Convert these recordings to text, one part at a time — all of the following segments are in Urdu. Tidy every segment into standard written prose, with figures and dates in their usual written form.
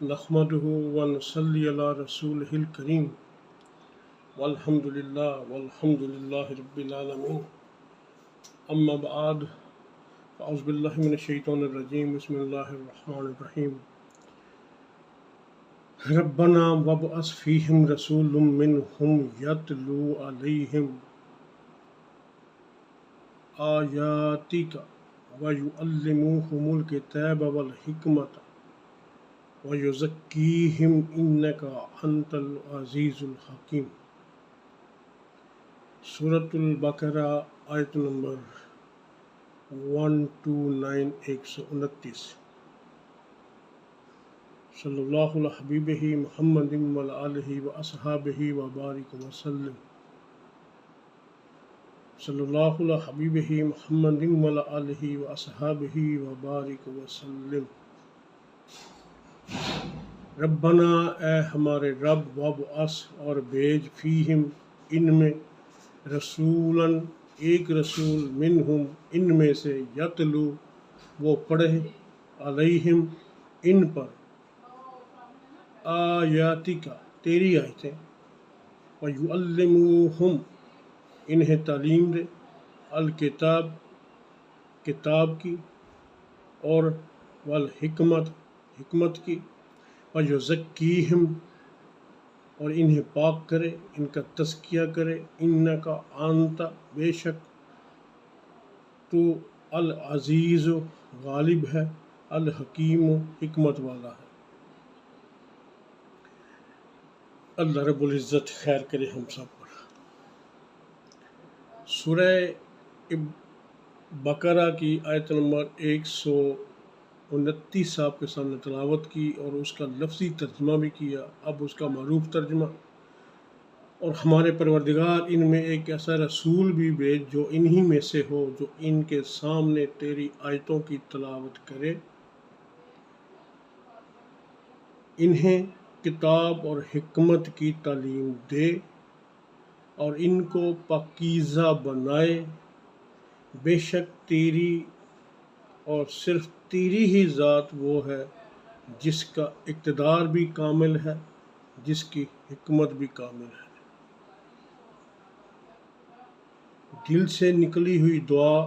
نحمده ونصلي على رسوله الكريم والحمد لله رب العالمين أما بعد أعوذ بالله من الشيطان الرجيم بسم الله الرحمن الرحيم ربنا وابعث فيهم رسول منهم يتلو عليهم آياتك ويعلموهم الكتاب والحكمة وَيُزَكِّيهِمْ إِنَّكَ أَنْتَ الْعَزِيزُ الْحَكِيمُ۔ سورۃ البقرہ آیت نمبر 129 صلی اللہ علیہ حبیبہ محمد وعلی آلہ وأصحابہ وبارک وسلم۔ صلی اللہ علیہ حبیبہ محمد وعلی آلہ وأصحابہ وبارک وسلم۔ ربنا اے ہمارے رب، وابعث اور بھیج، فیہم ان میں، رسولاً ایک رسول، منہم ان میں سے، یتلو وہ پڑھے، علیہم ان پر، آیاتک تیری آیتیں، ویعلموہم انہیں تعلیم دے، الکتاب کتاب کی، اور والحکمت حکمت کی، وَيُزَكِّيهِمْ اور انہیں پاک کرے، ان کا تزکیہ کرے، اِنَّکَ انت بے شک تو، العزیز غالب ہے، الحکیم حکمت والا ہے۔ اللہ رب العزت خیر کرے ہم سب پر۔ سورہ بقرہ کی آیت نمبر 129 آپ کے سامنے تلاوت کی اور اس کا لفظی ترجمہ بھی کیا۔ اب اس کا معروف ترجمہ، اور ہمارے پروردگار ان میں ایک ایسا رسول بھی بھیج جو انہی میں سے ہو، جو ان کے سامنے تیری آیتوں کی تلاوت کرے، انہیں کتاب اور حکمت کی تعلیم دے، اور ان کو پاکیزہ بنائے۔ بے شک تیری اور صرف تیری ہی ذات وہ ہے جس کا اقتدار بھی کامل ہے، جس کی حکمت بھی کامل ہے۔ دل سے نکلی ہوئی دعا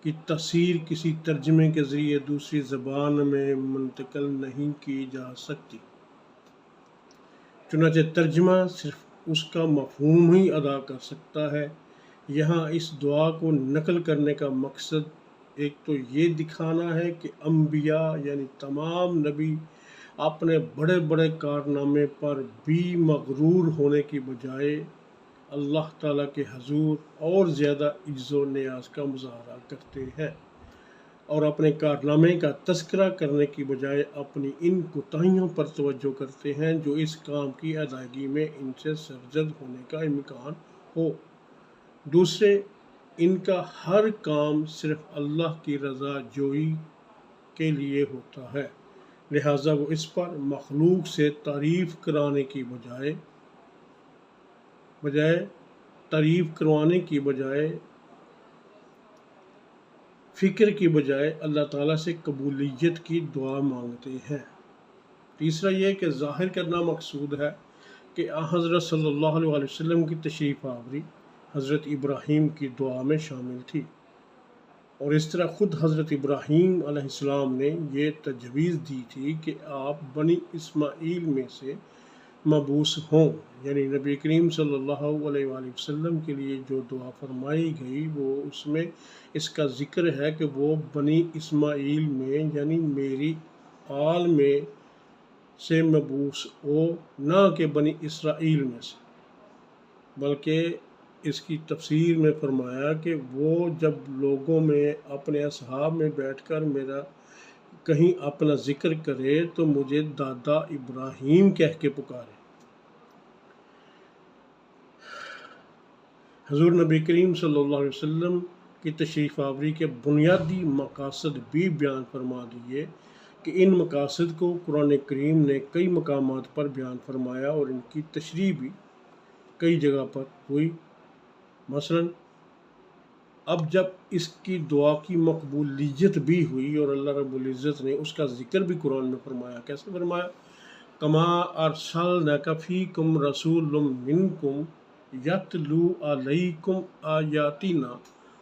کی تاثیر کسی ترجمے کے ذریعے دوسری زبان میں منتقل نہیں کی جا سکتی، چنانچہ ترجمہ صرف اس کا مفہوم ہی ادا کر سکتا ہے۔ یہاں اس دعا کو نقل کرنے کا مقصد ایک تو یہ دکھانا ہے کہ انبیاء یعنی تمام نبی اپنے بڑے بڑے کارنامے پر بھی مغرور ہونے کی بجائے اللہ تعالیٰ کے حضور اور زیادہ عجز و نیاز کا مظاہرہ کرتے ہیں، اور اپنے کارنامے کا تذکرہ کرنے کی بجائے اپنی ان کوتاہیوں پر توجہ کرتے ہیں جو اس کام کی ادائیگی میں ان سے سرزد ہونے کا امکان ہو۔ دوسرے، ان کا ہر کام صرف اللہ کی رضا جوئی کے لیے ہوتا ہے، لہٰذا وہ اس پر مخلوق سے تعریف کرانے کی بجائے فکر کی بجائے اللہ تعالیٰ سے قبولیت کی دعا مانگتے ہیں۔ تیسرا یہ کہ ظاہر کرنا مقصود ہے کہ حضرت صلی اللہ علیہ وسلم کی تشریف آوری حضرت ابراہیم کی دعا میں شامل تھی، اور اس طرح خود حضرت ابراہیم علیہ السلام نے یہ تجویز دی تھی کہ آپ بنی اسماعیل میں سے مبعوث ہوں، یعنی نبی کریم صلی اللہ علیہ وسلم کے لیے جو دعا فرمائی گئی وہ اس میں اس کا ذکر ہے کہ وہ بنی اسماعیل میں یعنی میری آل میں سے مبعوث ہو، نہ کہ بنی اسرائیل میں سے۔ بلکہ اس کی تفسیر میں فرمایا کہ وہ جب لوگوں میں اپنے اصحاب میں بیٹھ کر میرا کہیں اپنا ذکر کرے تو مجھے دادا ابراہیم کہہ کے پکارے۔ حضور نبی کریم صلی اللہ علیہ وسلم کی تشریف آوری کے بنیادی مقاصد بھی بیان فرما دیے کہ ان مقاصد کو قرآن کریم نے کئی مقامات پر بیان فرمایا اور ان کی تشریح بھی کئی جگہ پر ہوئی۔ مثلاً اب جب اس کی دعا کی مقبولیت بھی ہوئی اور اللہ رب العزت نے اس کا ذکر بھی قرآن میں فرمایا، کیسے فرمایا؟ کما ارسلناک فیکم رسول منکم یتلو علیکم آیاتنا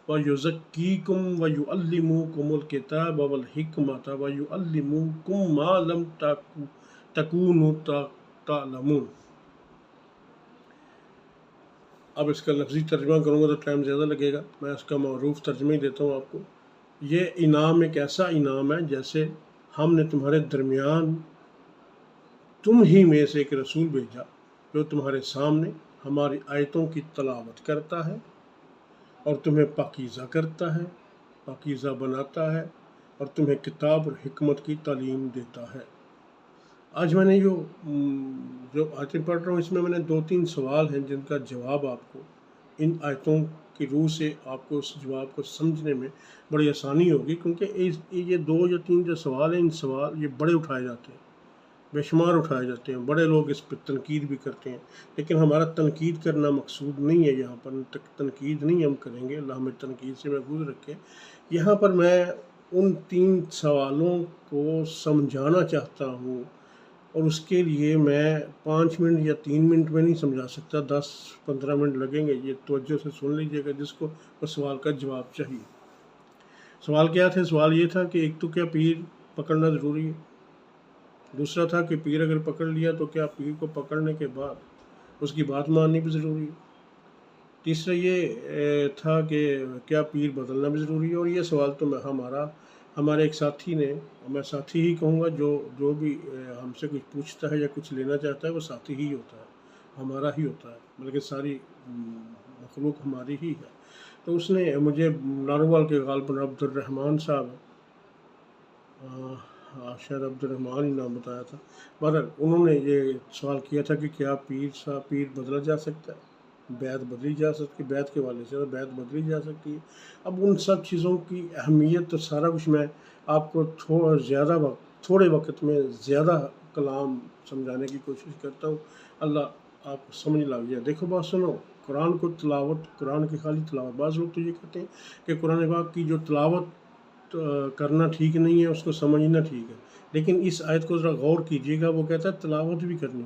ویزکیکم ویعلمکم الکتاب والحکمت ویعلمکم ما لم تکونوا تعلمون۔ اب اس کا لفظی ترجمہ کروں گا تو ٹائم زیادہ لگے گا، میں اس کا معروف ترجمہ ہی دیتا ہوں آپ کو۔ یہ انعام ایک ایسا انعام ہے جیسے ہم نے تمہارے درمیان تم ہی میں سے ایک رسول بھیجا جو تمہارے سامنے ہماری آیتوں کی تلاوت کرتا ہے اور تمہیں پاکیزہ کرتا ہے، پاکیزہ بناتا ہے اور تمہیں کتاب اور حکمت کی تعلیم دیتا ہے۔ آج میں نے جو آیتیں پڑھ رہا ہوں اس میں نے 2-3 سوال ہیں جن کا جواب آپ کو ان آیتوں کی روح سے آپ کو اس جواب کو سمجھنے میں بڑی آسانی ہوگی، کیونکہ یہ 2 یا 3 جو سوال ہیں، ان سوال یہ بڑے اٹھائے جاتے ہیں، بے شمار اٹھائے جاتے ہیں، بڑے لوگ اس پہ تنقید بھی کرتے ہیں، لیکن ہمارا تنقید کرنا مقصود نہیں ہے، یہاں پر تنقید نہیں ہم کریں گے، اللہ ہمیں تنقید سے محفوظ رکھے۔ یہاں پر میں ان 3 سوالوں کو سمجھانا چاہتا ہوں، اور اس کے لیے میں 5 منٹ یا 3 منٹ میں نہیں سمجھا سکتا، 10-15 منٹ لگیں گے۔ یہ توجہ سے سن لیجئے گا جس کو اس سوال کا جواب چاہیے۔ سوال کیا تھا؟ سوال یہ تھا کہ ایک تو کیا پیر پکڑنا ضروری ہے؟ دوسرا تھا کہ پیر اگر پکڑ لیا تو کیا پیر کو پکڑنے کے بعد اس کی بات ماننی بھی ضروری ہے؟ تیسرا یہ تھا کہ کیا پیر بدلنا بھی ضروری ہے؟ اور یہ سوال تو ہمارے ایک ساتھی نے، میں ساتھی ہی کہوں گا، جو بھی ہم سے کچھ پوچھتا ہے یا کچھ لینا چاہتا ہے وہ ساتھی ہی ہوتا ہے، ہمارا ہی ہوتا ہے، بلکہ ساری مخلوق ہماری ہی ہے۔ تو اس نے مجھے ناروال کے غالباً عبد الرحمن صاحب، شاید عبد الرحمن ہی نام بتایا تھا، بہرحال انہوں نے یہ سوال کیا تھا کہ کیا پیر بدلا جا سکتا ہے، بیعت بدلی جا سکتی، بیعت کے والے سے بیعت بدلی جا سکتی ہے۔ اب ان سب چیزوں کی اہمیت تو سارا کچھ میں آپ کو تھوڑے وقت میں زیادہ کلام سمجھانے کی کوشش کرتا ہوں، اللہ آپ کو سمجھ لگ جائے۔ دیکھو بات سنو، قرآن کو تلاوت، قرآن کی خالی تلاوت، بعض لوگ تو یہ کہتے ہیں کہ قرآن پاک کی جو تلاوت کرنا ٹھیک نہیں ہے، اس کو سمجھنا ٹھیک ہے، لیکن اس آیت کو ذرا غور کیجیے گا، وہ کہتا ہے تلاوت بھی کرنی،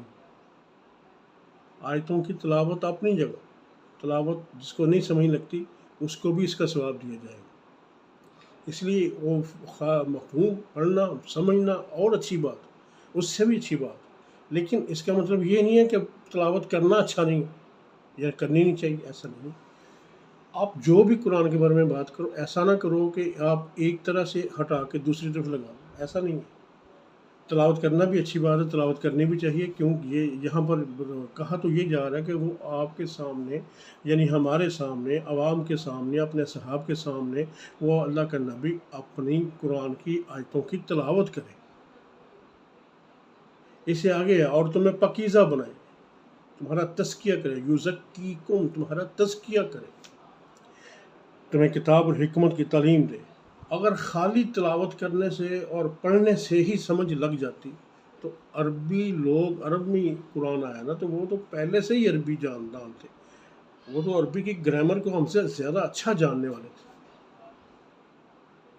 آیتوں کی تلاوت اپنی جگہ، تلاوت جس کو نہیں سمجھ لگتی اس کو بھی اس کا ثواب دیا جائے گا۔ اس لیے وہ مفہوم پڑھنا سمجھنا اور اچھی بات، اس سے بھی اچھی بات، لیکن اس کا مطلب یہ نہیں ہے کہ تلاوت کرنا اچھا نہیں یا کرنی نہیں چاہیے، ایسا نہیں۔ آپ جو بھی قرآن کے بارے میں بات کرو، ایسا نہ کرو کہ آپ ایک طرح سے ہٹا کے دوسری طرف لگا دو، ایسا نہیں ہے۔ تلاوت کرنا بھی اچھی بات ہے، تلاوت کرنی بھی چاہیے، کیونکہ یہاں پر کہا تو یہ جا رہا ہے کہ وہ آپ کے سامنے، یعنی ہمارے سامنے، عوام کے سامنے، اپنے صحاب کے سامنے، وہ اللہ کا نبی اپنی قرآن کی آیتوں کی تلاوت کرے۔ اس سے آگے ہے اور تمہیں پاکیزہ بنائے، تمہارا تزکیہ کرے، یزکیکم، تمہارا تزکیہ کرے، تمہیں کتاب اور حکمت کی تعلیم دے۔ اگر خالی تلاوت کرنے سے اور پڑھنے سے ہی سمجھ لگ جاتی تو عربی قرآن آیا نا، تو وہ تو پہلے سے ہی عربی جاندان تھے، وہ تو عربی کی گرامر کو ہم سے زیادہ اچھا جاننے والے تھے،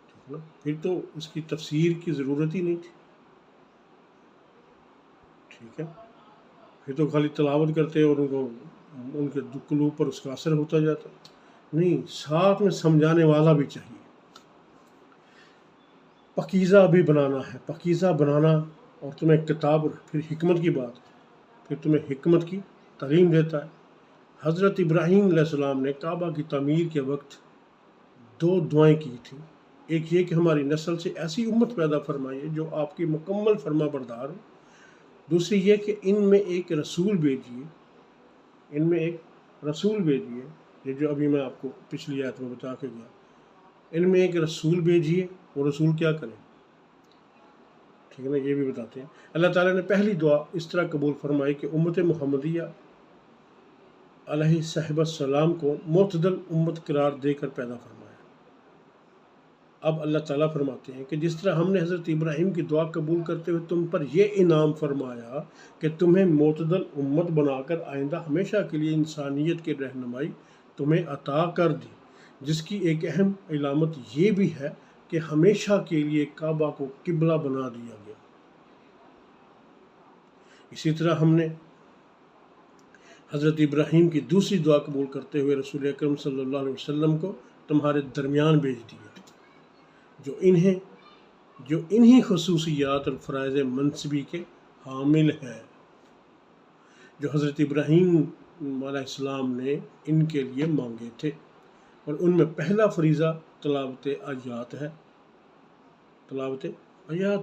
ٹھیک نا؟ پھر تو اس کی تفسیر کی ضرورت ہی نہیں تھی، ٹھیک ہے؟ پھر تو خالی تلاوت کرتے اور ان کے قلوب پر اس کا اثر ہوتا جاتا، نہیں، ساتھ میں سمجھانے والا بھی چاہیے۔ پاکیزہ بھی بنانا ہے، پاکیزہ بنانا، اور تمہیں کتاب اور پھر حکمت کی بات، پھر تمہیں حکمت کی تعلیم دیتا ہے۔ حضرت ابراہیم علیہ السلام نے کعبہ کی تعمیر کے وقت 2 دعائیں کی تھیں، ایک یہ کہ ہماری نسل سے ایسی امت پیدا فرمائیے جو آپ کی مکمل فرما بردار ہو، دوسری یہ کہ ان میں ایک رسول بھیجیے، یہ جو ابھی میں آپ کو پچھلی آیت میں بتا کے گیا، ان میں ایک رسول بھیجیے، وہ رسول کیا کریں، ٹھیک ہے نا؟ یہ بھی بتاتے ہیں۔ اللہ تعالیٰ نے پہلی دعا اس طرح قبول فرمائی کہ امت محمدیہ علیہ صاحب السلام کو معتدل امت قرار دے کر پیدا فرمایا۔ اب اللہ تعالیٰ فرماتے ہیں کہ جس طرح ہم نے حضرت ابراہیم کی دعا قبول کرتے ہوئے تم پر یہ انعام فرمایا کہ تمہیں معتدل امت بنا کر آئندہ ہمیشہ کے لیے انسانیت کی رہنمائی تمہیں عطا کر دی، جس کی ایک اہم علامت یہ بھی ہے کہ ہمیشہ کے لیے کعبہ کو قبلہ بنا دیا گیا۔ اسی طرح ہم نے حضرت ابراہیم کی دوسری دعا قبول کرتے ہوئے رسول اکرم صلی اللہ علیہ وسلم کو تمہارے درمیان بھیج دیا، جو انہی خصوصیات اور فرائض منصبی کے حامل ہیں جو حضرت ابراہیم علیہ السلام نے ان کے لیے مانگے تھے، اور ان میں پہلا فریضہ تلاوت آیات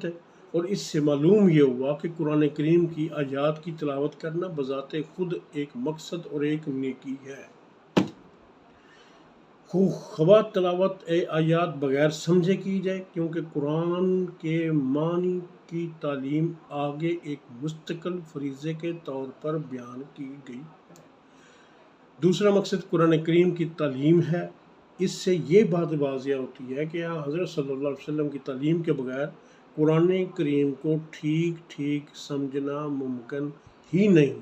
ہے۔ اور اس سے معلوم یہ ہوا کہ قرآن کریم کی آیات کی تلاوت کرنا بذات خود ایک مقصد اور ایک نیکی ہے، خواہ تلاوت آیات بغیر سمجھے کی جائے، کیونکہ قرآن کے معنی کی تعلیم آگے ایک مستقل فریضے کے طور پر بیان کی گئی ہے۔ دوسرا مقصد قرآن کریم کی تعلیم ہے۔ اس سے یہ بات واضح ہوتی ہے کہ حضرت صلی اللہ علیہ وسلم کی تعلیم کے بغیر قرآن کریم کو ٹھیک سمجھنا ممکن ہی نہیں۔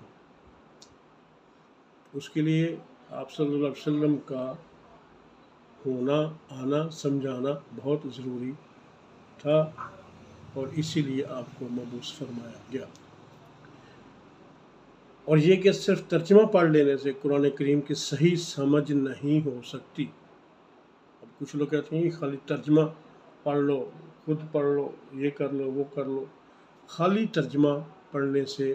اس کے لیے آپ صلی اللہ علیہ وسلم کا ہونا، آنا، سمجھانا بہت ضروری تھا، اور اسی لیے آپ کو مبعوث فرمایا گیا۔ اور یہ کہ صرف ترجمہ پڑھ لینے سے قرآن کریم کی صحیح سمجھ نہیں ہو سکتی۔ اب کچھ لوگ کہتے ہیں خالی ترجمہ پڑھ لو، خود پڑھ لو، یہ کر لو، وہ کر لو۔ خالی ترجمہ پڑھنے سے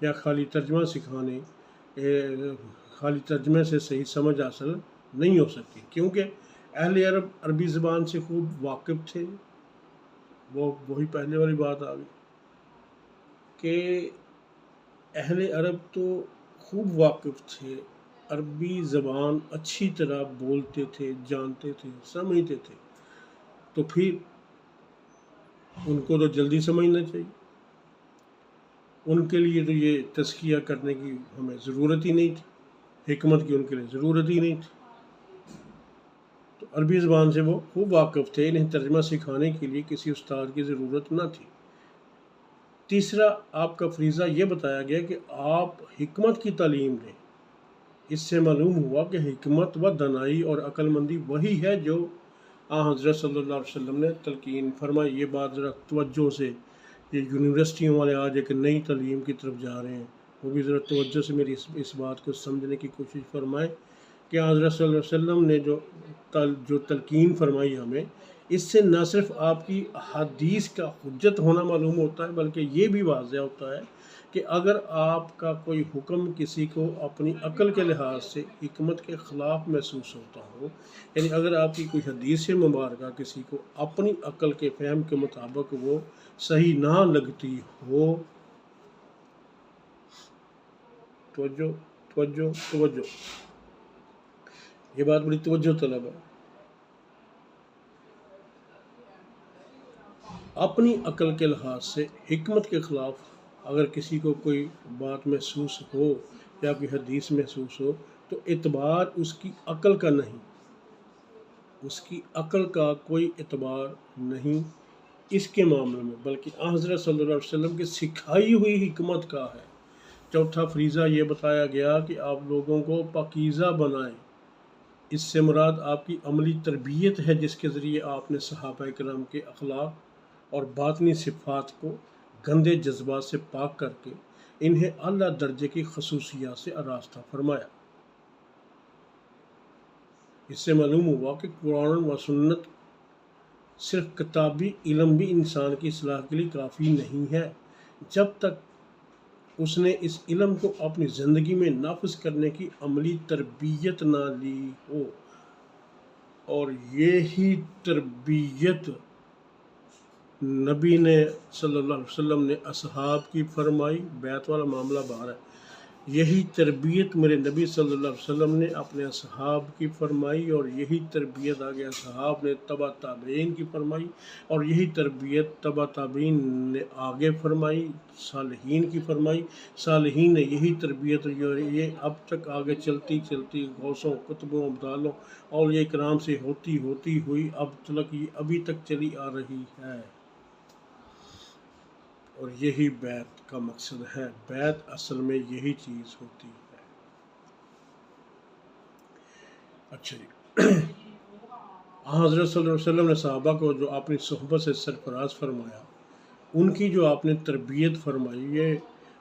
یا خالی ترجمہ سکھانے، خالی ترجمے سے صحیح سمجھ حاصل نہیں ہو سکتی، کیونکہ اہل عرب عربی زبان سے خوب واقف تھے۔ وہی پہلے والی بات آ گئی کہ اہل عرب تو خوب واقف تھے، عربی زبان اچھی طرح بولتے تھے، جانتے تھے، سمجھتے تھے، تو پھر ان کو تو جلدی سمجھنا چاہیے۔ ان کے لیے تو یہ تزکیہ کرنے کی ہمیں ضرورت ہی نہیں تھی، حکمت کی ان کے لیے ضرورت ہی نہیں تھی۔ تو عربی زبان سے وہ خوب واقف تھے، انہیں ترجمہ سکھانے کے لیے کسی استاد کی ضرورت نہ تھی۔ تیسرا آپ کا فریضہ یہ بتایا گیا کہ آپ حکمت کی تعلیم دیں۔ اس سے معلوم ہوا کہ حکمت و دانائی اور عقل مندی وہی ہے جو حضرت صلی اللہ علیہ وسلم نے تلقین فرمائی۔ یہ بات ذرا توجہ سے، یہ یونیورسٹیوں والے آج ایک نئی تعلیم کی طرف جا رہے ہیں، وہ بھی ذرا توجہ سے میری اس بات کو سمجھنے کی کوشش فرمائیں کہ حضرت صلی اللہ علیہ وسلم نے جو تلقین فرمائی ہمیں، اس سے نہ صرف آپ کی حدیث کا حجت ہونا معلوم ہوتا ہے، بلکہ یہ بھی واضح ہوتا ہے کہ اگر آپ کا کوئی حکم کسی کو اپنی عقل کے لحاظ سے حکمت کے خلاف محسوس ہوتا ہو، یعنی اگر آپ کی کوئی حدیث مبارکہ کسی کو اپنی عقل کے فہم کے مطابق وہ صحیح نہ لگتی ہو، توجہ، یہ بات بڑی توجہ طلب ہے۔ اپنی عقل کے لحاظ سے حکمت کے خلاف اگر کسی کو کوئی بات محسوس ہو یا کوئی حدیث محسوس ہو، تو اعتبار اس کی عقل کا نہیں، اس کی عقل کا کوئی اعتبار نہیں اس کے معاملے میں، بلکہ حضرت صلی اللہ علیہ وسلم کی سکھائی ہوئی حکمت کا ہے۔ چوتھا فریضہ یہ بتایا گیا کہ آپ لوگوں کو پاکیزہ بنائیں۔ اس سے مراد آپ کی عملی تربیت ہے، جس کے ذریعے آپ نے صحابہ کرام کے اخلاق اور باطنی صفات کو گندے جذبات سے پاک کر کے انہیں اعلیٰ درجے کی خصوصیات سے آراستہ فرمایا۔ اس سے معلوم ہوا کہ قرآن و سنت صرف کتابی علم بھی انسان کی اصلاح کے لیے کافی نہیں ہے، جب تک اس نے اس علم کو اپنی زندگی میں نافذ کرنے کی عملی تربیت نہ لی ہو۔ اور یہی تربیت نبی نے صلی اللہ علیہ وسلم نے اصحاب کی فرمائی، بیعت والا معاملہ باہر ہے، یہی تربیت میرے نبی صلی اللہ علیہ وسلم نے اپنے اصحاب کی فرمائی، اور یہی تربیت آگے اصحاب نے تبع تابعین کی فرمائی، اور یہی تربیت تبع تابعین نے آگے فرمائی، صالحین کی فرمائی، صالحین نے یہی تربیت یہ اب تک آگے چلتی غوثوں، قطبوں، ابدالوں، اولیاء کرام سے ہوتی ہوئی ابھی تک چلی آ رہی ہے۔ اور یہی بیعت کا مقصد ہے، بیعت اصل میں یہی چیز ہوتی ہے۔ اچھا جی، حضرت صلی اللہ علیہ وسلم نے صحابہ کو جو اپنی صحبت سے سرفراز فرمایا، ان کی جو آپ نے تربیت فرمائی یہ،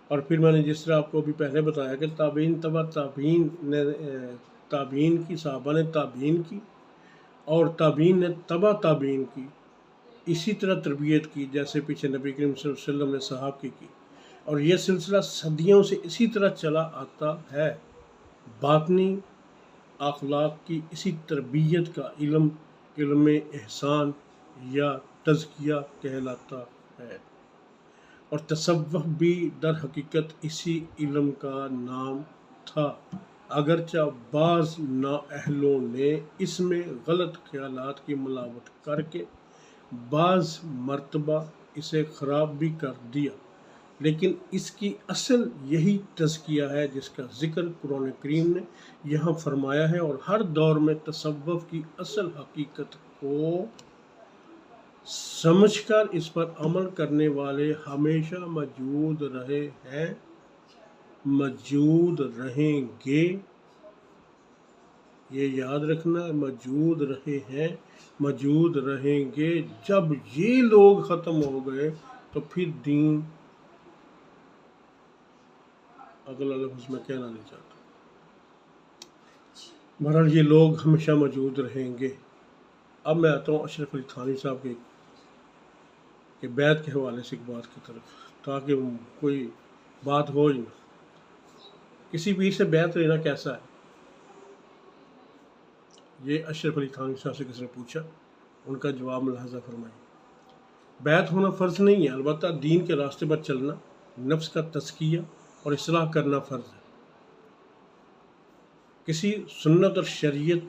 اور پھر میں نے جس طرح آپ کو ابھی پہلے بتایا کہ تابعین تبع تابعین نے تابعین کی، صحابہ نے تابعین کی اور تابعین نے تبع تابعین کی، اسی طرح تربیت کی جیسے پیچھے نبی کریم صلی اللہ علیہ وسلم نے صحابہ کی، اور یہ سلسلہ صدیوں سے اسی طرح چلا آتا ہے۔ باطنی اخلاق کی اسی تربیت کا علم احسان یا تزکیہ کہلاتا ہے، اور تصوف بھی در حقیقت اسی علم کا نام تھا، اگرچہ بعض نااہلوں نے اس میں غلط خیالات کی ملاوٹ کر کے بعض مرتبہ اسے خراب بھی کر دیا، لیکن اس کی اصل یہی تزکیہ ہے جس کا ذکر قرآن کریم نے یہاں فرمایا ہے، اور ہر دور میں تصوف کی اصل حقیقت کو سمجھ کر اس پر عمل کرنے والے ہمیشہ موجود رہے ہیں، موجود رہیں گے، یہ یاد رکھنا، موجود رہے ہیں، موجود رہیں گے۔ جب یہ لوگ ختم ہو گئے تو پھر دین، اگلا لفظ میں کہنا نہیں چاہتا، بہرحال یہ لوگ ہمیشہ موجود رہیں گے۔ اب میں آتا ہوں اشرف علی تھانوی صاحب کے بیعت کے حوالے سے ایک بات کی طرف، تاکہ کوئی بات ہو ہی نہ۔ کسی پیر سے بیعت لینا کیسا ہے؟ یہ اشرف علی تھانوی صاحب سے کسی نے پوچھا، ان کا جواب ملاحظہ فرمائیں۔ بیعت ہونا فرض نہیں ہے، البتہ دین کے راستے پر چلنا، نفس کا تزکیہ اور اصلاح کرنا فرض ہے۔ کسی سنت اور شریعت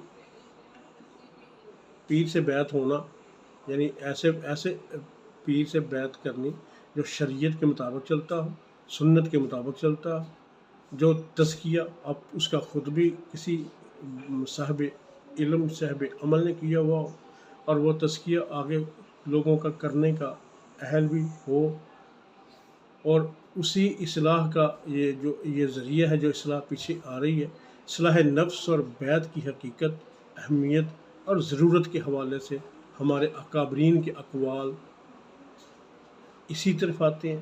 پیر سے بیعت ہونا یعنی ایسے پیر سے بیعت کرنی جو شریعت کے مطابق چلتا ہو، سنت کے مطابق چلتا ہو، جو تزکیہ اب اس کا خود بھی کسی صاحب علم صاحب عمل نے کیا ہوا ہو، اور وہ تزکیہ آگے لوگوں کا کرنے کا اہل بھی ہو، اور اسی اصلاح کا یہ ذریعہ ہے جو اصلاح پیچھے آ رہی ہے۔ اصلاح نفس اور بیعت کی حقیقت، اہمیت اور ضرورت کے حوالے سے ہمارے اکابرین کے اقوال اسی طرف آتے ہیں،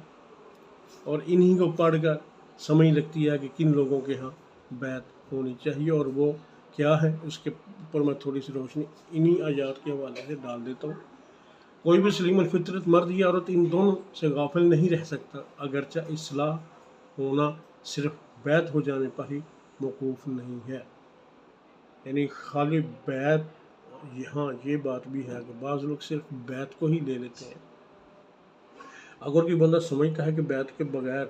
اور انہی کو پڑھ کر سمجھ لگتی ہے کہ کن لوگوں کے ہاں بیعت ہونی چاہیے، اور وہ کیا ہے، اس کے اوپر میں تھوڑی سی روشنی انہی آیات کے حوالے سے ڈال دیتا ہوں۔ کوئی بھی سلیم الفطرت مرد یا عورت ان دونوں سے غافل نہیں رہ سکتا، اگرچہ اصلاح ہونا صرف بیعت ہو جانے پر ہی موقوف نہیں ہے، یعنی خالی بیعت، یہاں یہ بات بھی ہے کہ بعض لوگ صرف بیعت کو ہی لے لیتے ہیں۔ اگر کوئی بندہ سمجھتا ہے کہ بیعت کے بغیر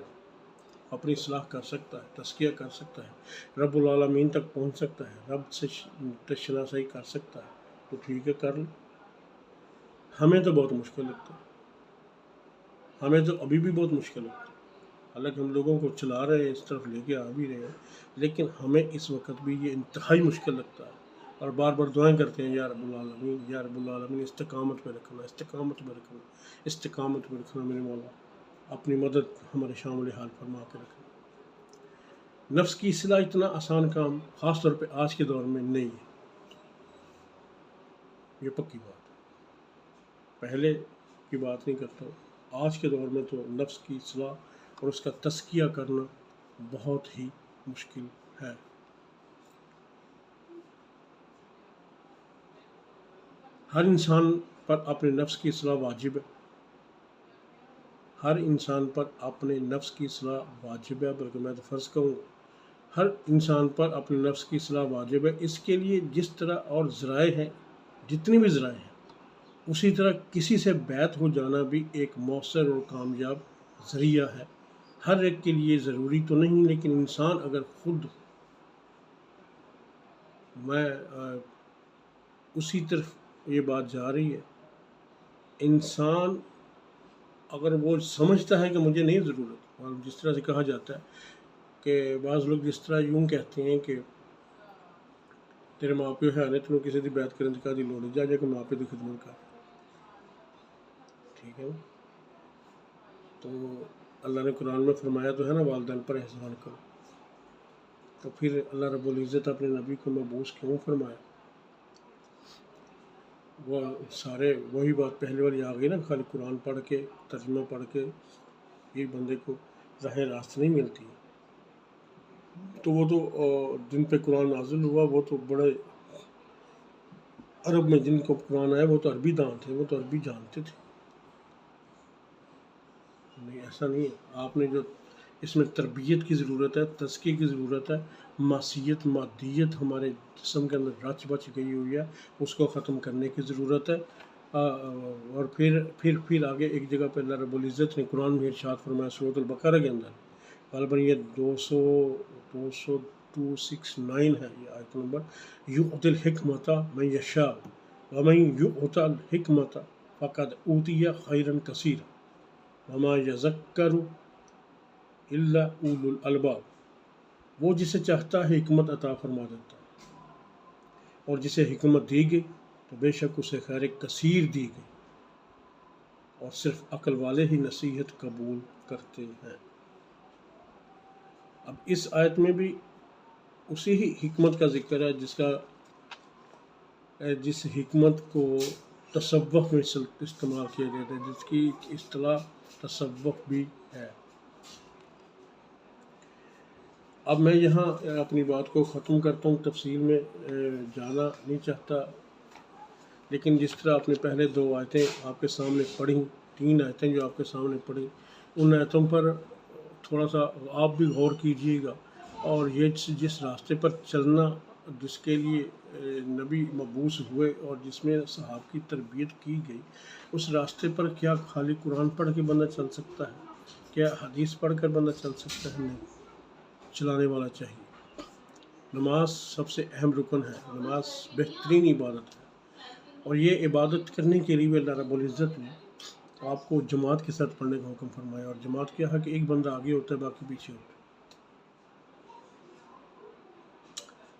اپنی اصلاح کر سکتا ہے، تزکیہ کر سکتا ہے، رب العالمین تک پہنچ سکتا ہے، رب سے شناسائی کر سکتا ہے، تو ٹھیک ہے، کر لیں۔ ہمیں تو بہت مشکل لگتا ہے، ہمیں تو ابھی بھی بہت مشکل لگتا ہے، حالانکہ ہم لوگوں کو چلا رہے ہیں، اس طرف لے کے آ بھی رہے ہیں، لیکن ہمیں اس وقت بھی یہ انتہائی مشکل لگتا ہے، اور بار بار دعائیں کرتے ہیں، یا رب العالمین، یا رب العالمین، استقامت پہ رکھنا، استقامت پہ رکھنا، استقامت پہ رکھنا، میرے مولا اپنی مدد ہمارے شامل حال فرما کے رکھنا۔ نفس کی اصلاح اتنا آسان کام خاص طور پہ آج کے دور میں نہیں ہے، یہ پکی بات ہے، پہلے کی بات نہیں کرتا ہوں، آج کے دور میں تو نفس کی اصلاح اور اس کا تزکیہ کرنا بہت ہی مشکل ہے۔ ہر انسان پر اپنے نفس کی اصلاح واجب ہے، ہر انسان پر اپنے نفس کی اصلاح واجب ہے، بلکہ میں تو فرض کہوں ہر انسان پر اپنے نفس کی اصلاح واجب ہے۔ اس کے لیے جس طرح اور ذرائع ہیں، جتنی بھی ذرائع ہیں، اسی طرح کسی سے بیعت ہو جانا بھی ایک مؤثر اور کامیاب ذریعہ ہے۔ ہر ایک کے لیے ضروری تو نہیں، لیکن انسان اگر خود میں اسی طرف یہ بات جا رہی ہے، انسان اگر وہ سمجھتا ہے کہ مجھے نہیں ضرورت، اور جس طرح سے کہا جاتا ہے کہ بعض لوگ جس طرح یوں کہتے ہیں کہ تیرے ماں پیو ہے نے تینوں کسی کی بیعت کرنے کا دی لوڑ جا کے ماں پیو کی خدمت کر، ٹھیک ہے نا؟ تو اللہ نے قرآن میں فرمایا تو ہے نا، والدین پر احسان کرو۔ تو پھر اللہ رب العزت اپنے نبی کو مبعوث کیوں فرمایا؟ وہ سارے وہی بات پہلے والی آ گئی نا، خالی قرآن پڑھ کے ترجمہ پڑھ کے یہ بندے کو راہ راست نہیں ملتی. تو وہ تو جن پہ قرآن نازل ہوا وہ تو بڑے عرب میں جن کو قرآن آیا وہ تو عربی دان تھے، وہ تو عربی جانتے تھے. نہیں، ایسا نہیں ہے. آپ نے جو اس میں تربیت کی ضرورت ہے، تزکیے کی ضرورت ہے. معصیت مادیت ہمارے جسم کے اندر رچ بچ گئی ہوئی ہے، اس کو ختم کرنے کی ضرورت ہے. اور پھر آگے ایک جگہ پہ اللہ رب العزت نے قرآن میں ارشاد فرمایا سورۃ البقرہ کے اندر، غالباً یہ 269 ہے یہ آیت نمبر، یؤتی الحکمۃ من یشاء ومن یؤت الحکمۃ فقد اوتی خیرا کثیرا وما یذکر الا اولو الالباب. وہ جسے چاہتا ہے حکمت عطا فرما دیتا ہے، اور جسے حکمت دی گئی تو بے شک اسے خیر کثیر دی گئی، اور صرف عقل والے ہی نصیحت قبول کرتے ہیں. اب اس آیت میں بھی اسی ہی حکمت کا ذکر ہے جس حکمت کو تصوف میں استعمال کیا جاتا ہے، جس کی اصطلاح تصوف بھی ہے. اب میں یہاں اپنی بات کو ختم کرتا ہوں، تفصیل میں جانا نہیں چاہتا، لیکن جس طرح آپ نے پہلے 2 آیتیں آپ کے سامنے پڑھی، 3 آیتیں جو آپ کے سامنے پڑھی، ان آیتوں پر تھوڑا سا آپ بھی غور کیجیے گا. اور یہ جس راستے پر چلنا جس کے لیے نبی مبعوث ہوئے اور جس میں صحابہ کی تربیت کی گئی، اس راستے پر کیا خالی قرآن پڑھ کے بندہ چل سکتا ہے؟ کیا حدیث پڑھ کر بندہ چل سکتا ہے؟ نہیں، چلانے والا چاہیے. نماز سب سے اہم رکن ہے، نماز بہترین عبادت ہے، اور یہ عبادت کرنے کے لیے اللہ رب العزت نے آپ کو جماعت کے ساتھ پڑھنے کا حکم فرمایا. اور جماعت کیا ہے کہ ایک بندہ آگے ہوتا ہے باقی پیچھے ہوتا ہے.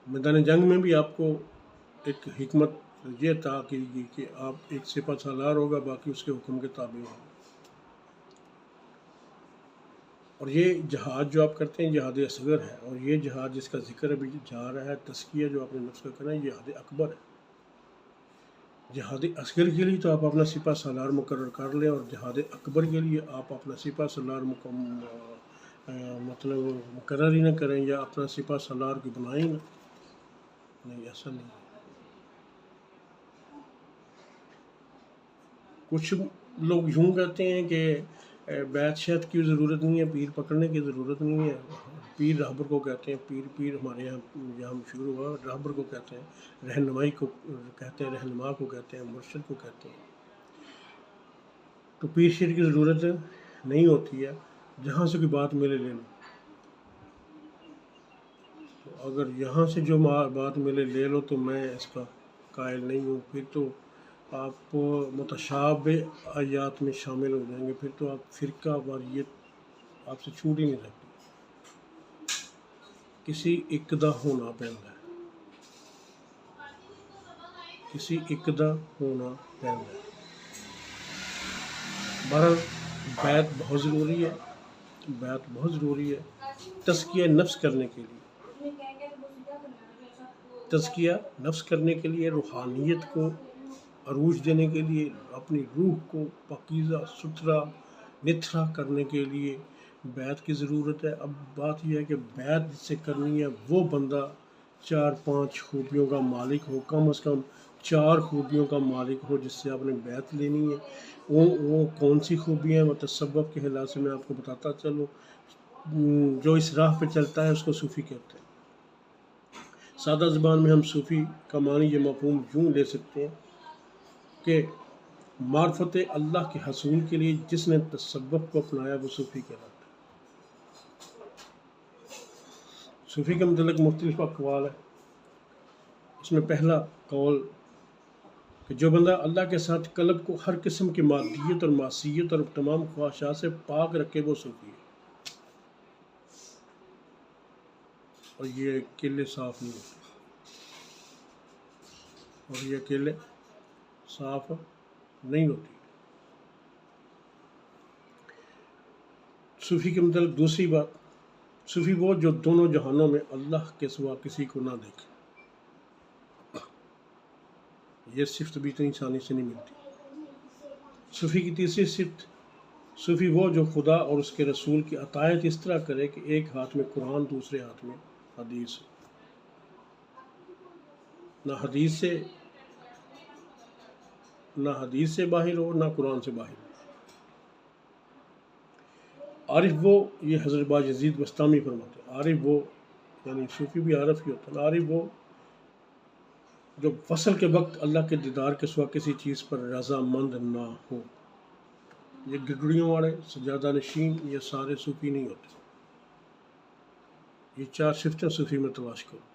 میدان جنگ میں بھی آپ کو ایک حکمت یہ عطا کی گئی کہ آپ ایک سپہ سالار ہوگا، باقی اس کے حکم کے تابع ہوگا. اور یہ جہاد جو آپ کرتے ہیں جہاد اصغر ہے، اور یہ جہاد جس کا ذکر ابھی جا رہا ہے، تزکیہ جو آپ نے نفس کا کرنا ہے، یہ جہاد اکبر ہے. جہاد اصغر کے لیے تو آپ اپنا سپہ سالار مقرر کر لیں، اور جہاد اکبر کے لیے آپ اپنا سپہ سالار مقرر ہی نہ کریں، یا اپنا سپہ سالار کو بنائیں نہ. نہیں، ایسا نہیں. کچھ لوگ یوں کہتے ہیں کہ بیعت شیعت کی ضرورت نہیں ہے، پیر پکڑنے کی ضرورت نہیں ہے. پیر رہبر کو کہتے ہیں، پیر ہمارے یہاں مشہور ہوا، رہبر کو کہتے ہیں، رہنمائی کو کہتے ہیں، رہنما کو کہتے ہیں، مرشد کو کہتے ہیں. تو پیر شیر کی ضرورت نہیں ہوتی ہے، جہاں سے کوئی بات ملے لے لو. تو اگر یہاں سے جو بات ملے لے لو تو میں اس کا قائل نہیں ہوں. پھر تو آپ متشابہ آیات میں شامل ہو جائیں گے، پھر تو آپ فرقہ واریت آپ سے چھوٹ ہی نہیں سکتی. کسی اقدا ہونا پہنتا ہے، کسی اقدا ہونا پہنتا ہے. بہرحال بیعت بہت ضروری ہے، بیعت بہت ضروری ہے تزکیہ نفس کرنے کے لیے. تزکیہ نفس کرنے کے لیے، روحانیت کو عروج دینے کے لیے، اپنی روح کو پاکیزہ ستھرا نتھرا کرنے کے لیے بیعت کی ضرورت ہے. اب بات یہ ہے کہ بیعت جس سے کرنی ہے وہ بندہ 4-5 خوبیوں کا مالک ہو، کم از کم 4 خوبیوں کا مالک ہو جس سے آپ نے بیعت لینی ہے. وہ کون سی خوبیاں ہیں؟ وہ تصوف کے حوالے سے میں آپ کو بتاتا چلوں. جو اس راہ پہ چلتا ہے اس کو صوفی کہتے ہیں. سادہ زبان میں ہم صوفی کا معنی یہ مفہوم یوں لے سکتے ہیں کہ معرفت اللہ کے حصول کے لیے جس نے تصوف کو اپنایا وہ صوفی کہلاتا ہے. صوفی کے متعلق مختلف اقوال ہیں. اس میں پہلا قول کہ جو بندہ اللہ کے ساتھ قلب کو ہر قسم کی مادیت اور معصیت اور تمام خواہشات سے پاک رکھے وہ صوفی ہے. اور یہ اکیلے صاف نہیں ہوتے، اور یہ اکیلے صاف نہیں ہوتی. صوفی کے متعلق دوسری بات، صوفی وہ جو دونوں جہانوں میں اللہ کے سوا کسی کو نہ دیکھے، یہ صفت بھی تو انسانی سے نہیں ملتی۔ صوفی کی تیسری صفت، صوفی وہ جو خدا اور اس کے رسول کی اطاعت اس طرح کرے کہ ایک ہاتھ میں قرآن دوسرے ہاتھ میں حدیث، نہ حدیث سے باہر ہو نہ قرآن سے باہر ہو۔ عارف وہ، یہ حضرت باجزید بستامی فرماتے ہیں، عارف وہ یعنی صوفی بھی عارف ہی ہوتا ہے، عارف وہ جو فصل کے وقت اللہ کے دیدار کے سوا کسی چیز پر رضا مند نہ ہو۔ یہ گگڑیوں والے، سجادہ نشین، یہ سارے صوفی نہیں ہوتے۔ یہ 4 صفتیں صوفی میں تلاش کرو۔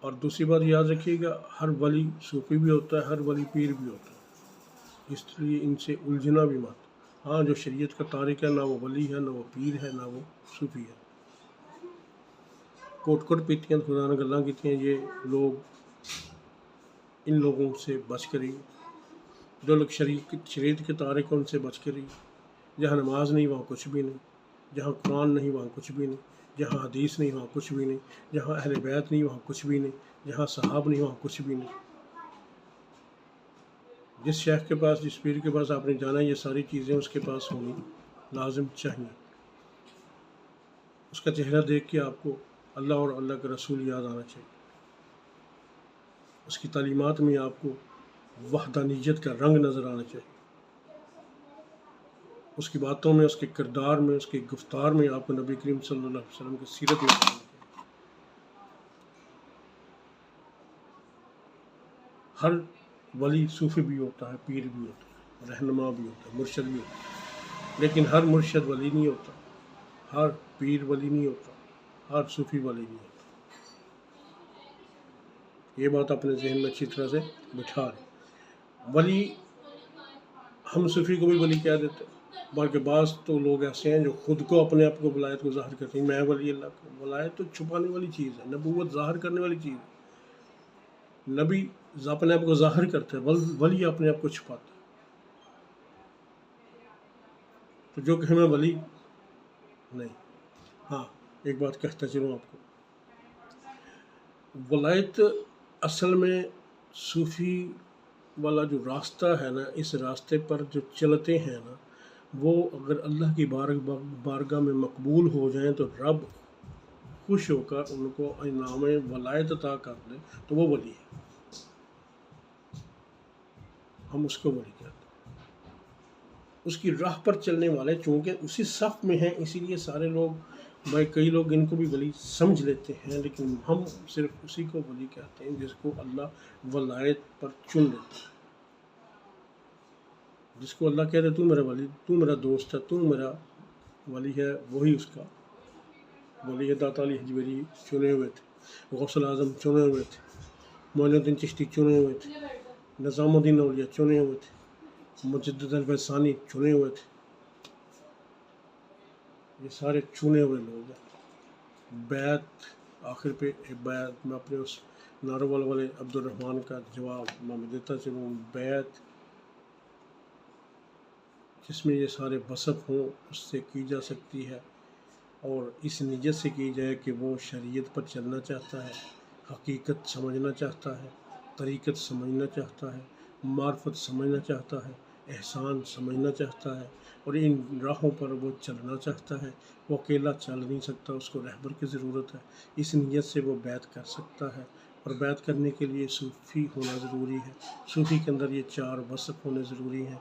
اور دوسری بات یاد رکھیے گا، ہر ولی صوفی بھی ہوتا ہے، ہر ولی پیر بھی ہوتا ہے، اس لیے ان سے الجھنا بھی مت۔ ہاں، جو شریعت کا تارک ہے نہ وہ ولی ہے، نہ وہ پیر ہے، نہ وہ صوفی ہے۔ کوٹ کوٹ پیتی ہیں، خدا نے گلاں کی ہیں، یہ لوگ ان لوگوں سے بچ کری، جو لوگ شریعت کے تارک ہیں ان سے بچ کری۔ جہاں نماز نہیں وہاں کچھ بھی نہیں، جہاں قرآن نہیں وہاں کچھ بھی نہیں، جہاں حدیث نہیں وہاں کچھ بھی نہیں، جہاں اہل بیت نہیں وہاں کچھ بھی نہیں، جہاں صحاب نہیں وہاں کچھ بھی نہیں۔ جس شیخ کے پاس، جس پیر کے پاس آپ نے جانا ہے، یہ ساری چیزیں اس کے پاس ہونی لازم چاہیے۔ اس کا چہرہ دیکھ کے آپ کو اللہ اور اللہ کا رسول یاد آنا چاہیے۔ اس کی تعلیمات میں آپ کو وحدانیت کا رنگ نظر آنا چاہیے۔ اس کی باتوں میں، اس کے کردار میں، اس کی گفتار میں آپ کو نبی کریم صلی اللہ علیہ وسلم کی سیرت میں آنا چاہیے۔ ہر ولی صوفی بھی ہوتا ہے، پیر بھی ہوتا ہے، رہنما بھی ہوتا ہے، مرشد بھی ہوتا ہے، لیکن ہر مرشد ولی نہیں ہوتا، ہر پیر ولی نہیں ہوتا، ہر صوفی ولی نہیں ہوتا۔ یہ بات اپنے ذہن میں اچھی طرح سے بٹھا لیں۔ ولی، ہم صوفی کو بھی ولی کہہ دیتے ہیں، بلکہ بعض تو لوگ ایسے ہیں جو خود کو اپنے آپ کو ولایت کو ظاہر کرتے ہیں، میں ولی اللہ کو۔ ولایت تو چھپانے والی چیز ہے، نبوت ظاہر کرنے والی چیز ہے۔ نبی اپنے آپ کو ظاہر کرتا ہے، ولی اپنے آپ کو چھپاتا ہے۔ تو جو کہ ہمیں ولی نہیں۔ ہاں، ایک بات کہتا چلوں آپ کو، ولایت اصل میں صوفی والا جو راستہ ہے نا، اس راستے پر جو چلتے ہیں نا، وہ اگر اللہ کی بارگاہ میں مقبول ہو جائیں تو رب خوش ہو کر ان کو انعام ولایت عطا کر دے تو وہ ولی ہے، ہم اس کو ولی کہتے ہیں۔ اس کی راہ پر چلنے والے چونکہ اسی صف میں ہیں، اسی لیے سارے لوگ، کئی لوگ ان کو بھی ولی سمجھ لیتے ہیں، لیکن ہم صرف اسی کو ولی کہتے ہیں جس کو اللہ ولایت پر چن لیتا ہے، جس کو اللہ کہتے تو میرا ولی، تو میرا دوست ہے، تو میرا ولی ہے، وہی اس کا ولی ہے۔ داتا علی حجویری چنے ہوئے تھے، غوث الاعظم چنے ہوئے تھے، معین الدین چشتی چنے ہوئے تھے، نظام الدین اولیاء چنے ہوئے تھے، مجدد الفیضانی چنے ہوئے تھے۔ یہ سارے چنے ہوئے لوگ ہیں۔ بیعت، آخر پہ ایک بیعت میں اپنے اس ناروال والے عبد الرحمن کا جواب میں دیتا چلوں، بیعت جس میں یہ سارے وصف ہوں اس سے کی جا سکتی ہے، اور اس نیت سے کی جائے کہ وہ شریعت پر چلنا چاہتا ہے، حقیقت سمجھنا چاہتا ہے، طریقت سمجھنا چاہتا ہے، معرفت سمجھنا چاہتا ہے، احسان سمجھنا چاہتا ہے، اور ان راہوں پر وہ چلنا چاہتا ہے۔ وہ اکیلا چل نہیں سکتا، اس کو رہبر کی ضرورت ہے۔ اس نیت سے وہ بیعت کر سکتا ہے، اور بیعت کرنے کے لیے صوفی ہونا ضروری ہے۔ صوفی کے اندر یہ 4 وصف ہونے ضروری ہیں،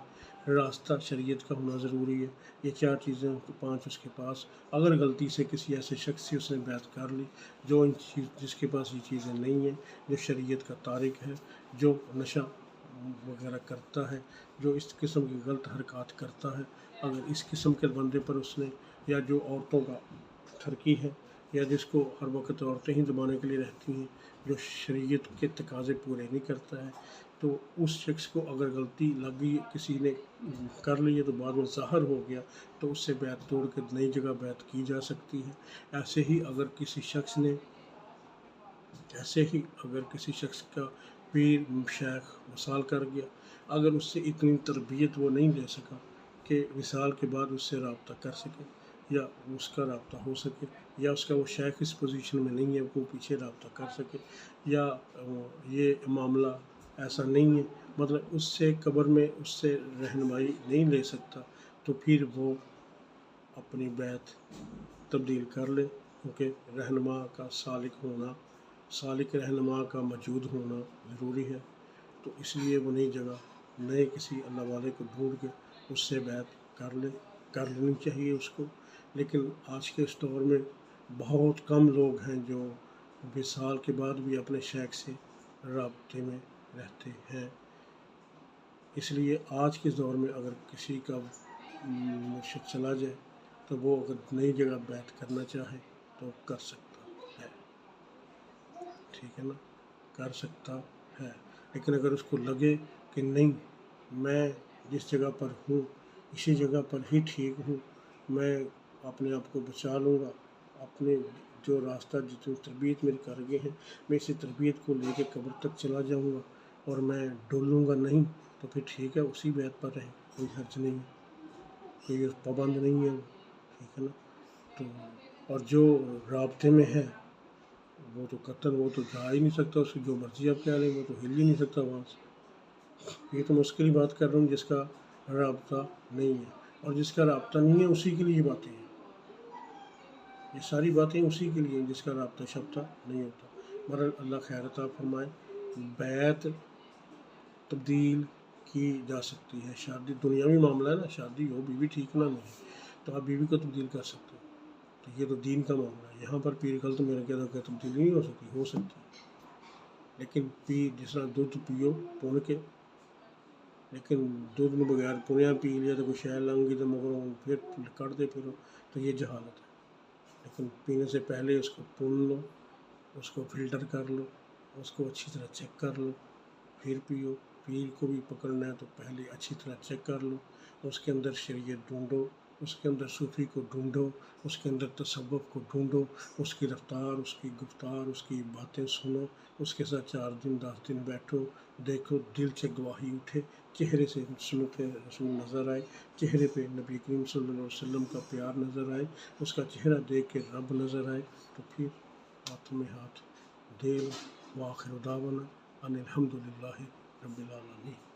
راستہ شریعت کا ہونا ضروری ہے، یہ 4 چیزیں 5 اس کے پاس۔ اگر غلطی سے کسی ایسے شخص سے اس نے بیعت کر لی جو جس کے پاس یہ چیزیں نہیں ہیں، جو شریعت کا تارک ہے، جو نشہ وغیرہ کرتا ہے، جو اس قسم کی غلط حرکات کرتا ہے، اگر اس قسم کے بندے پر اس نے، یا جو عورتوں کا تھرکی ہے، یا جس کو ہر وقت عورتیں ہی دبانے کے لیے رہتی ہیں، جو شریعت کے تقاضے پورے نہیں کرتا ہے، تو اس شخص کو اگر غلطی لگی، کسی نے کر لی ہے تو بعد میں ظاہر ہو گیا، تو اس سے بیعت توڑ کے نئی جگہ بیعت کی جا سکتی ہے۔ ایسے ہی اگر کسی شخص کا پیر شیخ وصال کر گیا، اگر اس سے اتنی تربیت وہ نہیں لے سکا کہ وصال کے بعد اس سے رابطہ کر سکے، یا اس کا رابطہ ہو سکے، یا اس کا وہ شیخ اس پوزیشن میں نہیں ہے وہ پیچھے رابطہ کر سکے، یا یہ معاملہ ایسا نہیں ہے، مطلب اس سے قبر میں اس سے رہنمائی نہیں لے سکتا، تو پھر وہ اپنی بیعت تبدیل کر لے، کیونکہ رہنما کا سالک رہنما کا موجود ہونا ضروری ہے۔ تو اس لیے وہ نئی جگہ نئے کسی اللہ والے کو ڈھونڈ کے اس سے بیعت کر لینی چاہیے اس کو۔ لیکن آج کے اس دور میں بہت کم لوگ ہیں جو وصال کے بعد بھی اپنے شیخ سے رابطے میں رہتے ہیں۔ اس لیے آج کے دور میں اگر کسی کا مرشد چلا جائے تو وہ اگر نئی جگہ بیعت کرنا چاہے تو کر سکتا ہے، ٹھیک ہے نا، کر سکتا ہے۔ لیکن اگر اس کو لگے کہ نہیں، میں جس جگہ پر ہوں اسی جگہ پر ہی ٹھیک ہوں، میں اپنے آپ کو بچا لوں گا، اپنے جو راستہ جتنی تربیت میری کر گئے ہیں میں اسی تربیت کو لے کے قبر تک چلا جاؤں گا اور میں ڈولوں گا نہیں، تو پھر ٹھیک ہے، اسی بیعت پر رہیں، کوئی حرج نہیں ہے، کوئی پابند نہیں ہے، ٹھیک ہے نا۔ تو اور جو رابطے میں ہے وہ تو قطعاً وہ تو جا ہی نہیں سکتا، اس کی جو مرضی آپ کہہ لیں وہ تو ہل ہی نہیں سکتا وہاں سے۔ یہ تو مشکل ہی بات کر رہا ہوں جس کا رابطہ نہیں ہے، اور جس کا رابطہ نہیں ہے اسی کے لیے یہ باتیں ہیں، یہ ساری باتیں اسی کے لیے ہیں جس کا رابطہ شابطہ نہیں ہوتا۔ بہرحال اللہ خیر عطا فرمائے۔ بیعت تبدیل کی جا سکتی ہے، شادی دنیاوی معاملہ ہے نا، شادی ہو بیوی ٹھیک نہ نہیں تو آپ بیوی کو تبدیل کر سکتے ہو، تو یہ تو دین کا معاملہ ہے۔ یہاں پر پیر کل تو میرے کہتا کہ تبدیل نہیں ہو سکتی، لیکن پیر جس طرح دودھ پیو پون کے، لیکن دودھ میں بغیر پنیا پی لیا تو کوئی شے لنگی تو مگر پھر کڑتے پھرو، تو یہ جہالت ہے۔ لیکن پینے سے پہلے اس کو پون لو، اس کو فلٹر کر لو، اس کو اچھی طرح چیک کر لو، پھر پیو۔ پیر کو بھی پکڑنا ہے تو پہلے اچھی طرح چیک کر لو، اس کے اندر شریعت ڈھونڈو، اس کے اندر صوفی کو ڈھونڈو، اس کے اندر تصوف کو ڈھونڈو، اس کی رفتار، اس کی گفتار، اس کی باتیں سنو، اس کے ساتھ 4 دن 10 دن بیٹھو، دیکھو دل سے گواہی اٹھے، چہرے سے سنت رسول نظر آئے، چہرے پہ نبی کریم صلی اللہ علیہ وسلم کا پیار نظر آئے، اس کا چہرہ دیکھ کے رب نظر آئے، تو پھر ہاتھوں میں ہاتھ دے لو۔ وآخر دعوانا ان الحمدللہ رب العالمین۔